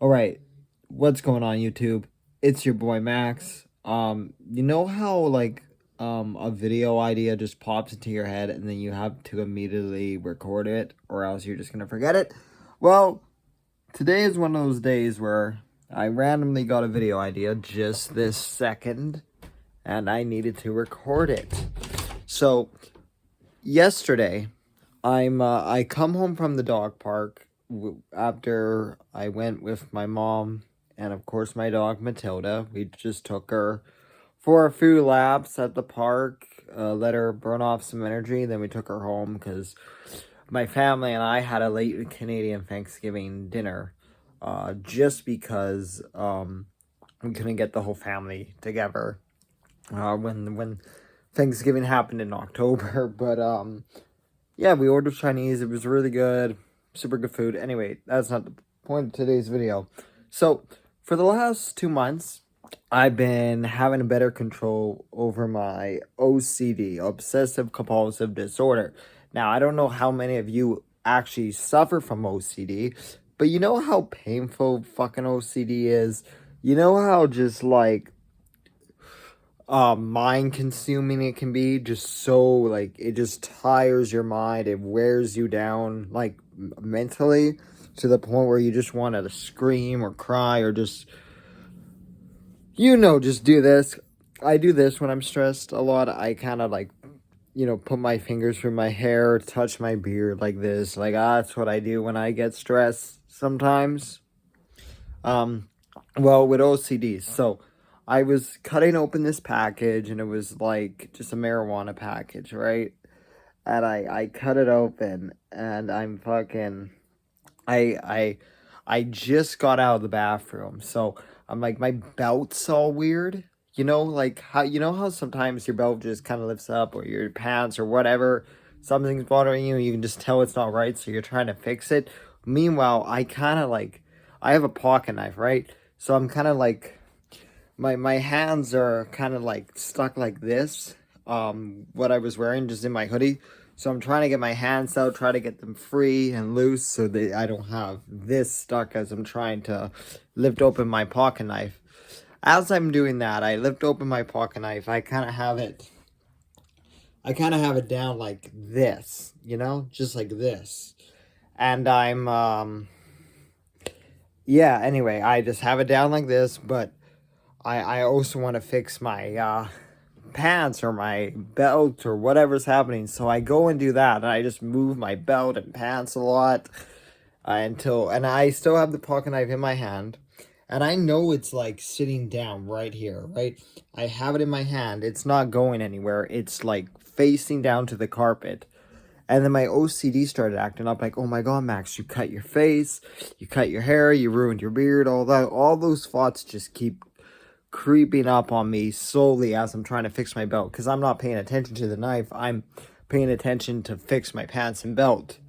All right, what's going on YouTube? It's your boy Max. You know how a video idea just pops into your head and then you have to immediately record it or else you're just gonna forget it? Well, today is one of those days where I randomly got a video idea just this second and I needed to record it. So yesterday, I come home from the dog park after I went with my mom and of course my dog Matilda. We just took her for a few laps at the park, let her burn off some energy. Then we took her home because my family and I had a late Canadian Thanksgiving dinner, just because we couldn't get the whole family together when Thanksgiving happened in October. But yeah, we ordered Chinese. It was really good. Super good food. Anyway, that's not the point of today's video. So, for the last 2 months, I've been having a better control over my OCD, obsessive compulsive disorder. Now, I don't know how many of you actually suffer from OCD, but you know how painful fucking OCD is? You know how just mind consuming it can be, just so like it just tires your mind, it wears you down like mentally to the point where you just want to scream or cry or just just do this. I do this when I'm stressed a lot. I kind of put my fingers through my hair, touch my beard like this, like that's what I do when I get stressed sometimes. Well, with OCD, so I was cutting open this package and it was like just a marijuana package, right? And I cut it open and I'm fucking I just got out of the bathroom. So I'm like, my belt's all weird. Like how sometimes your belt just kind of lifts up, or your pants or whatever, something's bothering you, you can just tell it's not right, so you're trying to fix it. Meanwhile, I have a pocket knife, right? So I'm kind of like my hands are kind of like stuck like this, what I was wearing just in my hoodie. So I'm trying to get my hands out, try to get them free and loose so that I don't have this stuck as I'm trying to lift open my pocket knife. As I'm doing that, I lift open my pocket knife. I kind of have it down like this, just like this. And yeah, anyway, I just have it down like this, but I also want to fix my pants or my belt or whatever's happening. So I go and do that, and I just move my belt and pants a lot and I still have the pocket knife in my hand. And I know it's like sitting down right here, right? I have it in my hand. It's not going anywhere. It's like facing down to the carpet. And then my OCD started acting up like, oh my God, Max, you cut your face, you cut your hair, you ruined your beard, all that. All those thoughts just keep creeping up on me slowly as I'm trying to fix my belt, because I'm not paying attention to the knife. I'm paying attention to fix my pants and belt.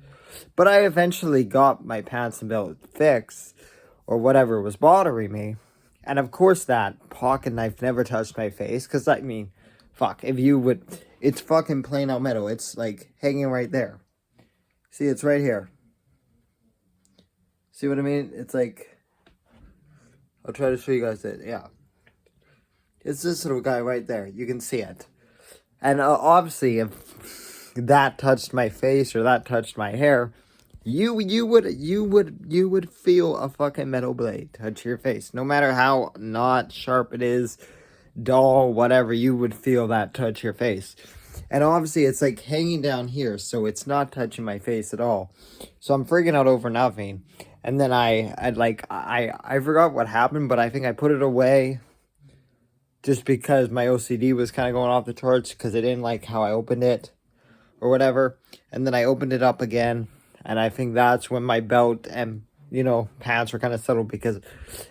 But I eventually got my pants and belt fixed, or whatever was bothering me. And of course that pocket knife never touched my face, because I mean, fuck, if you would, it's fucking plain out metal. It's like hanging right there. See, it's right here. See what I mean? It's like, I'll try to show you guys it. Yeah. It's this little guy right there. You can see it. And obviously, if that touched my face or that touched my hair, you would feel a fucking metal blade touch your face. No matter how not sharp it is, dull, whatever, you would feel that touch your face. And obviously, it's like hanging down here, so it's not touching my face at all. So I'm freaking out over nothing. And then I forgot what happened, but I think I put it away just because my OCD was kind of going off the charts because I didn't like how I opened it or whatever. And then I opened it up again, and I think that's when my belt and, pants were kind of settled, because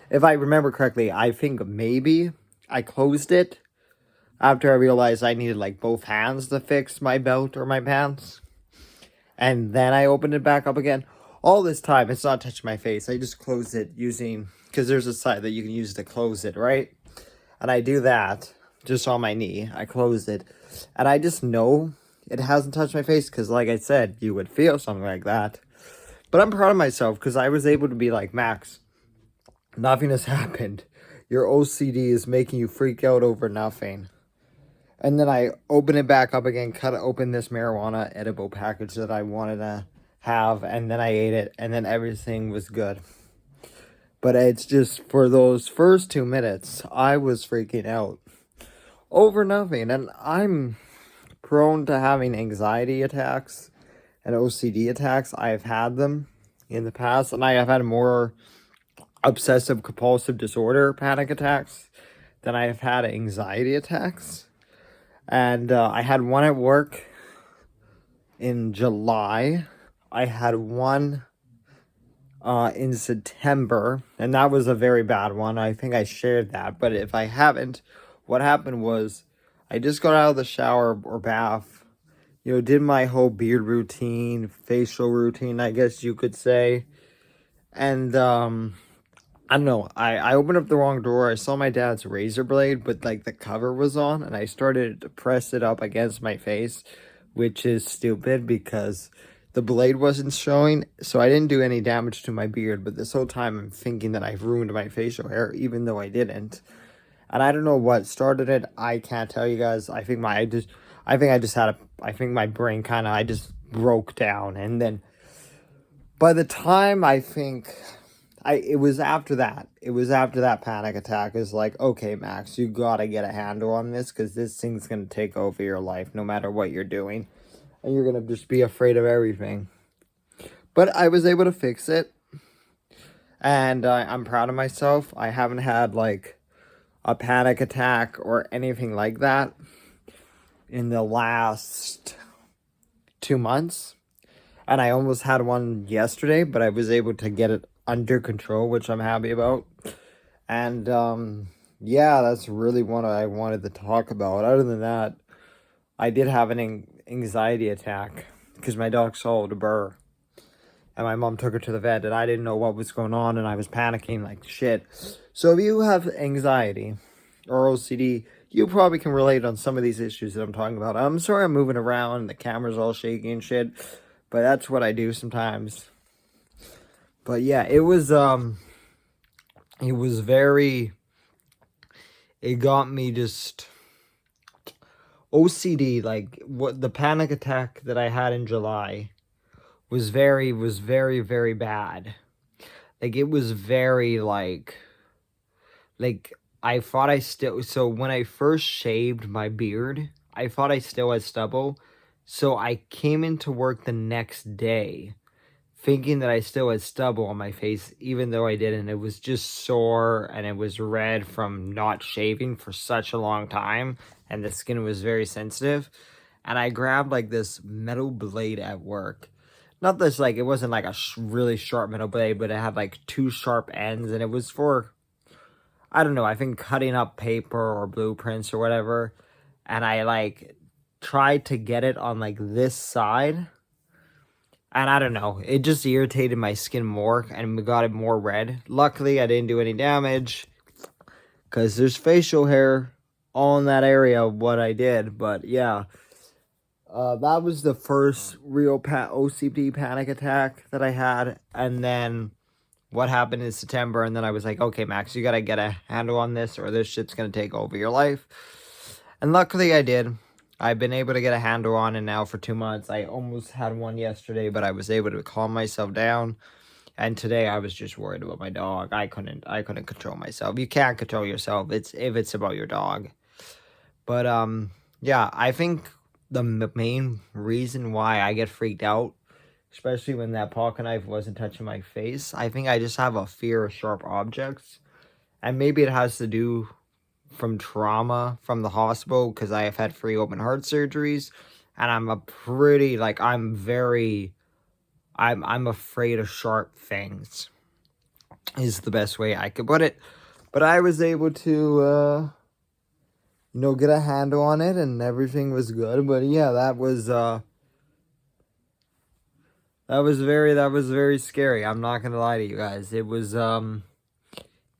if I remember correctly, I think maybe I closed it after I realized I needed like both hands to fix my belt or my pants. And then I opened it back up again. All this time, it's not touching my face. I just closed it because there's a side that you can use to close it, right? And I do that just on my knee. I closed it. And I just know it hasn't touched my face because, like I said, you would feel something like that. But I'm proud of myself because I was able to be like, Max, Nothing has happened. Your OCD is making you freak out over nothing. And then I open it back up again, cut open this marijuana edible package that I wanted to have, and then I ate it, and then everything was good. But it's just for those first 2 minutes, I was freaking out over nothing. And I'm prone to having anxiety attacks and OCD attacks. I've had them in the past, and I have had more obsessive compulsive disorder panic attacks than I have had anxiety attacks. And I had one at work in July. I had one in September, and that was a very bad one. I think I shared that, but if I haven't, what happened was I just got out of the shower or bath, did my whole beard routine, facial routine, I guess you could say. And I don't know, I opened up the wrong door. I saw my dad's razor blade, but like the cover was on, and I started to press it up against my face, which is stupid because the blade wasn't showing, so I didn't do any damage to my beard. But this whole time I'm thinking that I've ruined my facial hair, even though I didn't. And I don't know what started it. I can't tell you guys. I think my brain I just broke down. And then by the time it was after that panic attack. It's like, okay, Max, you gotta get a handle on this, because this thing's gonna take over your life no matter what you're doing. And you're gonna just be afraid of everything. But I was able to fix it. And I'm proud of myself. I haven't had like a panic attack or anything like that in the last 2 months. And I almost had one yesterday, but I was able to get it under control, which I'm happy about. And yeah, that's really what I wanted to talk about. Other than that, I did have an anxiety attack because my dog swallowed a burr. And my mom took her to the vet, and I didn't know what was going on, and I was panicking like shit. So if you have anxiety or OCD, you probably can relate on some of these issues that I'm talking about. I'm sorry I'm moving around, and the camera's all shaky and shit, but that's what I do sometimes. But yeah, it got me just OCD, like what the panic attack that I had in July was very, very bad. Like, it was very, like, I thought so when I first shaved my beard, I thought I still had stubble. So I came into work the next day thinking that I still had stubble on my face, even though I didn't. It was just sore, and it was red from not shaving for such a long time, and the skin was very sensitive. And I grabbed, like, this metal blade at work. Not this, like, it wasn't, like, a really sharp metal blade, but it had, like, 2 sharp ends, and it was for, I don't know, I think cutting up paper or blueprints or whatever. And I, like, tried to get it on, like, this side. And I don't know, it just irritated my skin more and got it more red. Luckily, I didn't do any damage, because there's facial hair all in that area of what I did. But yeah, that was the first real OCD panic attack that I had. And then what happened in September, and then I was like, okay, Max, you gotta get a handle on this, or this shit's gonna take over your life. And luckily I did. I've been able to get a handle on it now for 2 months. I almost had one yesterday, but I was able to calm myself down. And today I was just worried about my dog. I couldn't control myself. You can't control yourself if it's about your dog. But yeah, I think the main reason why I get freaked out, especially when that pocket knife wasn't touching my face, I think I just have a fear of sharp objects. And maybe it has to do from trauma from the hospital, because I have had 3 open heart surgeries, and I'm afraid of sharp things, is the best way I could put it. But I was able to get a handle on it, and everything was good. But yeah, that was very scary. I'm not gonna lie to you guys. It was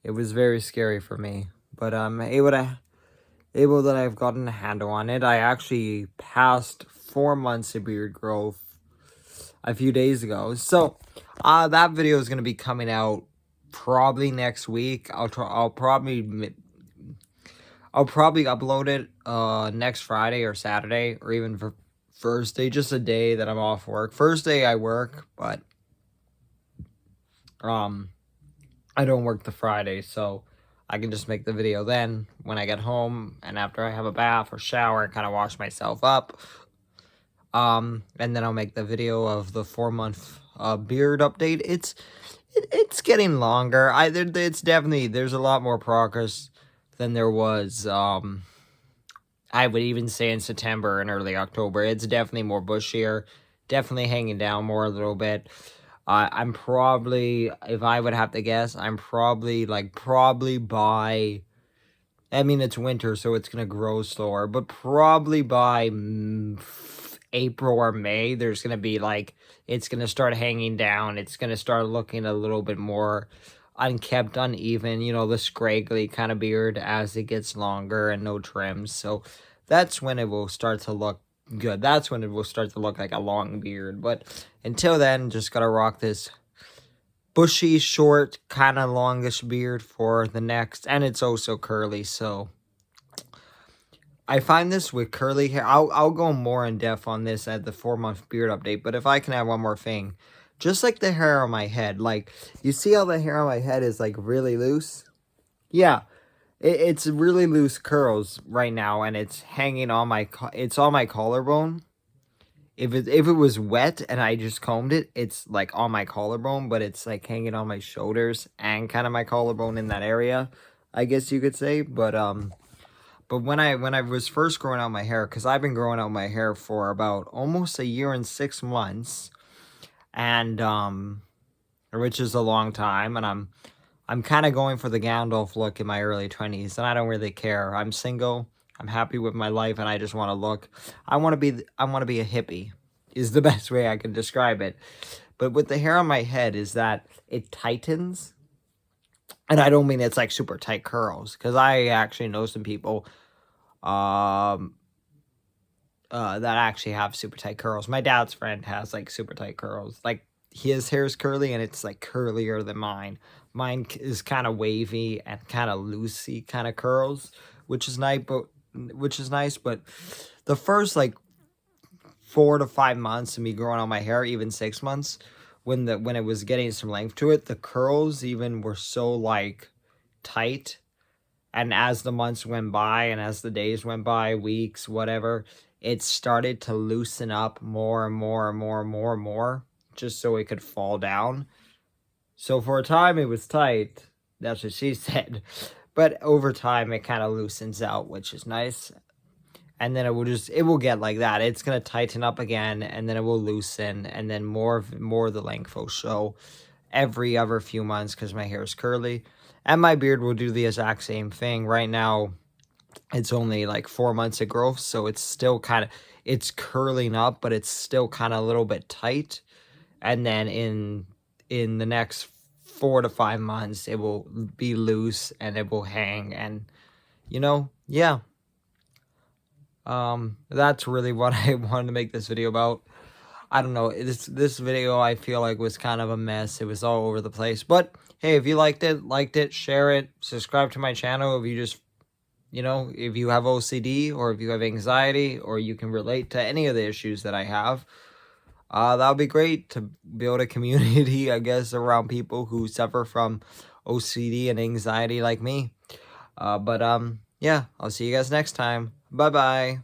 very scary for me. But I'm able that I've gotten a handle on it. I actually passed 4 months of beard growth a few days ago. So that video is going to be coming out probably next week. I'll probably upload it next Friday or Saturday, or even for Thursday, just a day that I'm off work. Thursday I work, but I don't work the Friday, so I can just make the video then when I get home and after I have a bath or shower and kind of wash myself up. And then I'll make the video of the 4-month beard update. It's getting longer. It's definitely, there's a lot more progress than there was I would even say in September and early October. It's definitely more bushier, definitely hanging down more a little bit. I'm probably, if I would have to guess, I'm probably by, I mean, it's winter, so it's going to grow slower, but probably by April or May, there's going to be it's going to start hanging down. It's going to start looking a little bit more unkempt, uneven, you know, the scraggly kind of beard as it gets longer and no trims. So that's when it will start to look good. That's when it will start to look like a long beard. But until then, just gotta rock this bushy, short, kind of longish beard for the next. And it's also curly, so I find this with curly hair, I'll go more in depth on this at the 4-month beard update. But if I can add one more thing, just like the hair on my head, like, you see how the hair on my head is like really loose? Yeah, it's really loose curls right now, and it's hanging on it's on my collarbone. If it was wet and I just combed it, it's like on my collarbone, but it's like hanging on my shoulders and kind of my collarbone in that area, I guess you could say. But when I was first growing out my hair, because I've been growing out my hair for about almost a year and 6 months, and which is a long time, and I'm kind of going for the Gandalf look in my early 20s, and I don't really care. I'm single, I'm happy with my life, and I just want to look, I want to be a hippie, is the best way I can describe it. But with the hair on my head is that it tightens, and I don't mean it's like super tight curls, because I actually know some people that actually have super tight curls. My dad's friend has like super tight curls. Like, his hair is curly, and it's like curlier than mine. Mine is kind of wavy and kind of loosey kind of curls, which is nice. But the first like 4 to 5 months of me growing out my hair, even 6 months, when it was getting some length to it, the curls even were so like tight. And as the months went by and as the days went by, weeks, whatever, it started to loosen up more and more and more and more and more, just so it could fall down. So for a time it was tight. That's what she said. But over time it kind of loosens out, which is nice. And then it will get like that. It's going to tighten up again, and then it will loosen, and then more of the length will show every other few months, because my hair is curly. And my beard will do the exact same thing. Right now, it's only like 4 months of growth, so it's still it's curling up, but it's still kind of a little bit tight. And then in the next 4 to 5 months, it will be loose, and it will hang, and, you know, yeah. That's really what I wanted to make this video about. I don't know, this video I feel like was kind of a mess. It was all over the place. But hey, if you liked it, share it, subscribe to my channel if you just, you know, if you have OCD or if you have anxiety or you can relate to any of the issues that I have. That would be great to build a community, I guess, around people who suffer from OCD and anxiety like me. Yeah, I'll see you guys next time. Bye-bye.